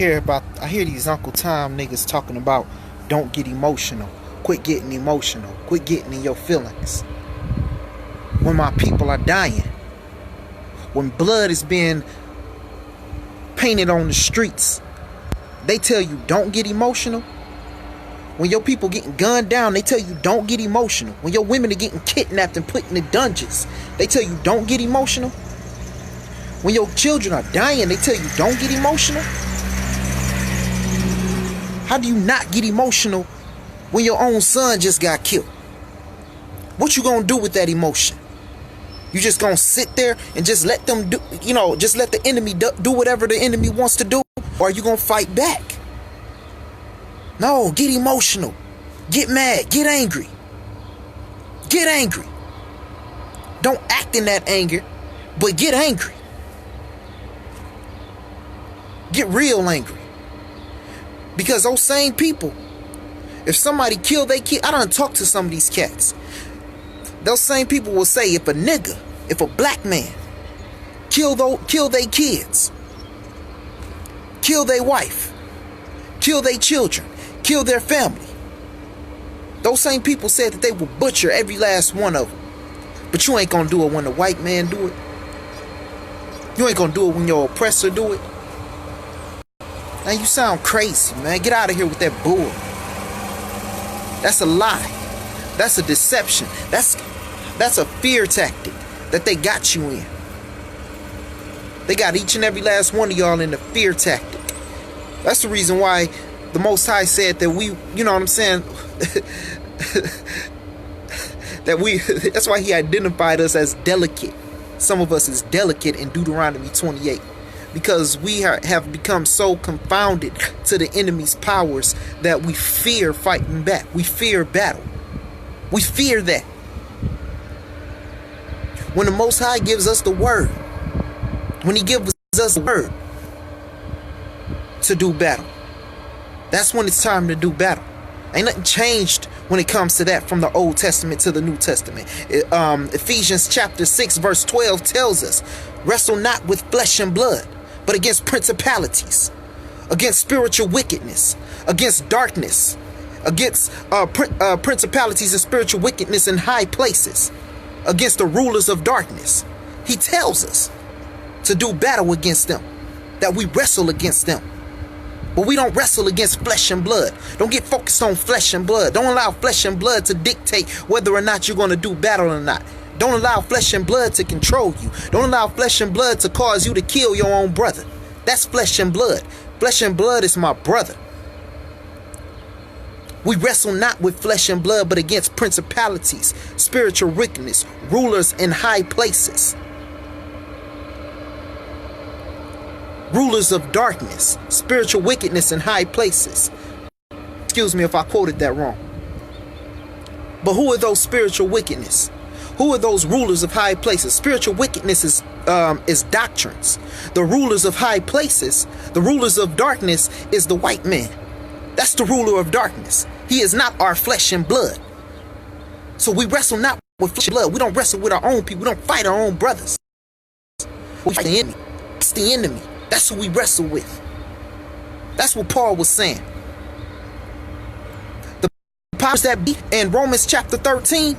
I hear these Uncle Tom niggas talking about don't get emotional. Quit getting emotional. Quit getting in your feelings. When my people are dying. When blood is being painted on the streets. They tell you don't get emotional. When your people getting gunned down, they tell you don't get emotional. When your women are getting kidnapped and put in the dungeons, they tell you don't get emotional. When your children are dying, they tell you don't get emotional. How do you not get emotional when your own son just got killed? What you gonna do with that emotion? You just gonna sit there and just let them do, just let the enemy do whatever the enemy wants to do? Or are you gonna fight back? No, get emotional. Get mad. Get angry. Get angry. Don't act in that anger, but get angry. Get real angry. Because those same people, if somebody killed their kid, I done talked to some of these cats. Those same people will say if a black man kill their kids, kill their wife, kill their children, kill their family, those same people said that they will butcher every last one of them. But you ain't gonna do it when the white man do it. You ain't gonna do it when your oppressor do it. Now you sound crazy, man. Get out of here with that bull. That's a lie. That's a deception. That's a fear tactic that they got you in. They got each and every last one of y'all in the fear tactic. That's the reason why the Most High said that we, you know what I'm saying? That's why he identified us as delicate. Some of us is delicate in Deuteronomy 28. Because we have become so confounded to the enemy's powers that we fear fighting back. We fear battle. We fear that. When the Most High gives us the word, when he gives us the word to do battle, that's when it's time to do battle. Ain't nothing changed when it comes to that from the Old Testament to the New Testament. Ephesians chapter 6 verse 12 tells us, wrestle not with flesh and blood, but against principalities, against spiritual wickedness, against darkness, against principalities and spiritual wickedness in high places, against the rulers of darkness. He tells us to do battle against them, that we wrestle against them. But we don't wrestle against flesh and blood. Don't get focused on flesh and blood. Don't allow flesh and blood to dictate whether or not you're going to do battle or not. Don't allow flesh and blood to control you. Don't allow flesh and blood to cause you to kill your own brother. That's flesh and blood. Flesh and blood is my brother. We wrestle not with flesh and blood, but against principalities, spiritual wickedness, rulers in high places, rulers of darkness, spiritual wickedness in high places. Excuse me if I quoted that wrong. But who are those spiritual wickedness? Who are those rulers of high places? Spiritual wickedness is doctrines. The rulers of high places, the rulers of darkness is the white man. That's the ruler of darkness. He is not our flesh and blood. So we wrestle not with flesh and blood. We don't wrestle with our own people. We don't fight our own brothers. We fight the enemy. It's the enemy. That's who we wrestle with. That's what Paul was saying. The powers that be in Romans chapter 13,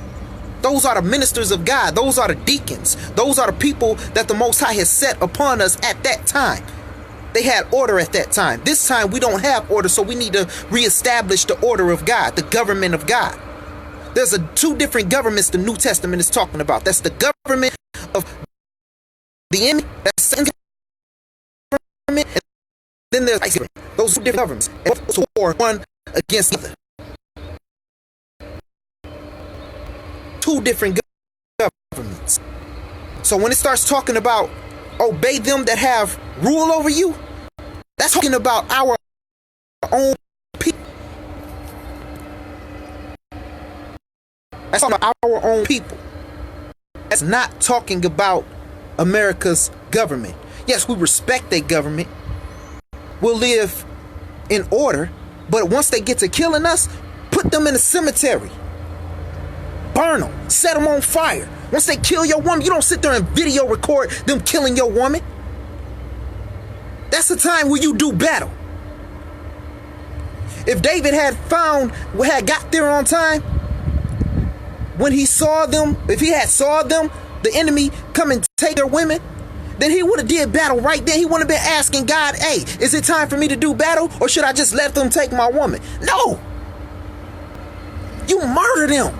those are the ministers of God. Those are the deacons. Those are the people that the Most High has set upon us at that time. They had order at that time. This time we don't have order, so we need to reestablish the order of God, the government of God. There's two different governments the New Testament is talking about. That's the government of the enemy, that's the government, and then there's those two different governments. And those war one against the other. Two different governments. So when it starts talking about obey them that have rule over you, that's talking about our own people. That's talking about our own people. That's not talking about America's government. Yes, we respect their government. We'll live in order, but once they get to killing us, put them in a cemetery. Burn them. Set them on fire. Once they kill your woman, you don't sit there and video record them killing your woman. That's the time where you do battle. If David had got there on time, when he saw them, if he had saw them, the enemy come and take their women, then he would have did battle right then. He wouldn't have been asking God, hey, is it time for me to do battle, or should I just let them take my woman? No. You murder them.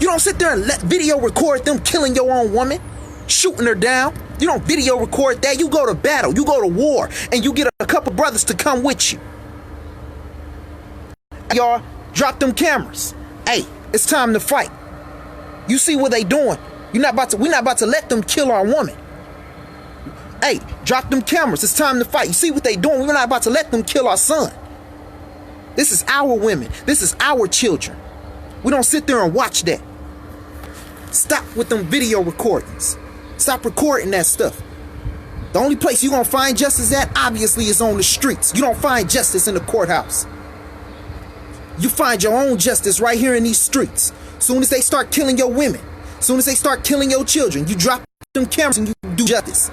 You don't sit there and let video record them killing your own woman, shooting her down. You don't video record that. You go to battle, you go to war, and you get a couple brothers to come with you. Y'all, drop them cameras. Hey, it's time to fight. You see what they doing. We're not about to let them kill our woman. Hey, drop them cameras. It's time to fight. You see what they doing. We're not about to let them kill our son. This is our women. This is our children. We don't sit there and watch that. Stop with them video recordings. Stop recording that stuff. The only place you're going to find justice at, obviously, is on the streets. You don't find justice in the courthouse. You find your own justice right here in these streets. Soon as they start killing your women, soon as they start killing your children, you drop them cameras and you do justice.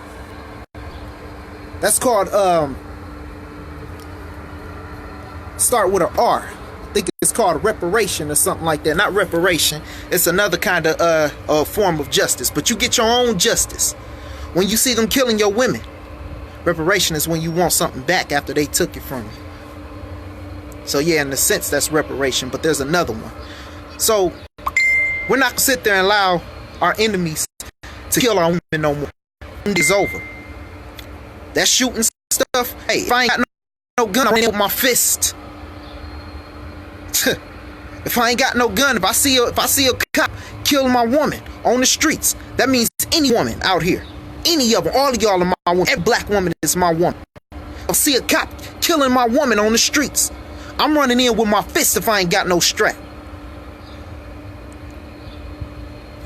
That's called, start with an R. I think it's called reparation or something like that. Not reparation. It's another kind of form of justice. But you get your own justice when you see them killing your women. Reparation is when you want something back after they took it from you. So yeah, in a sense, that's reparation. But there's another one. So we're not going to sit there and allow our enemies to kill our women no more. It's over. That shooting stuff, hey, if I ain't got no gun, I ain't with my fist. If I ain't got no gun, if I see a cop killing my woman on the streets, that means any woman out here, any of them, all of y'all are my woman. Every black woman is my woman. If I see a cop killing my woman on the streets, I'm running in with my fist if I ain't got no strap.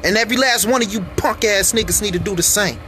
And every last one of you punk ass niggas need to do the same.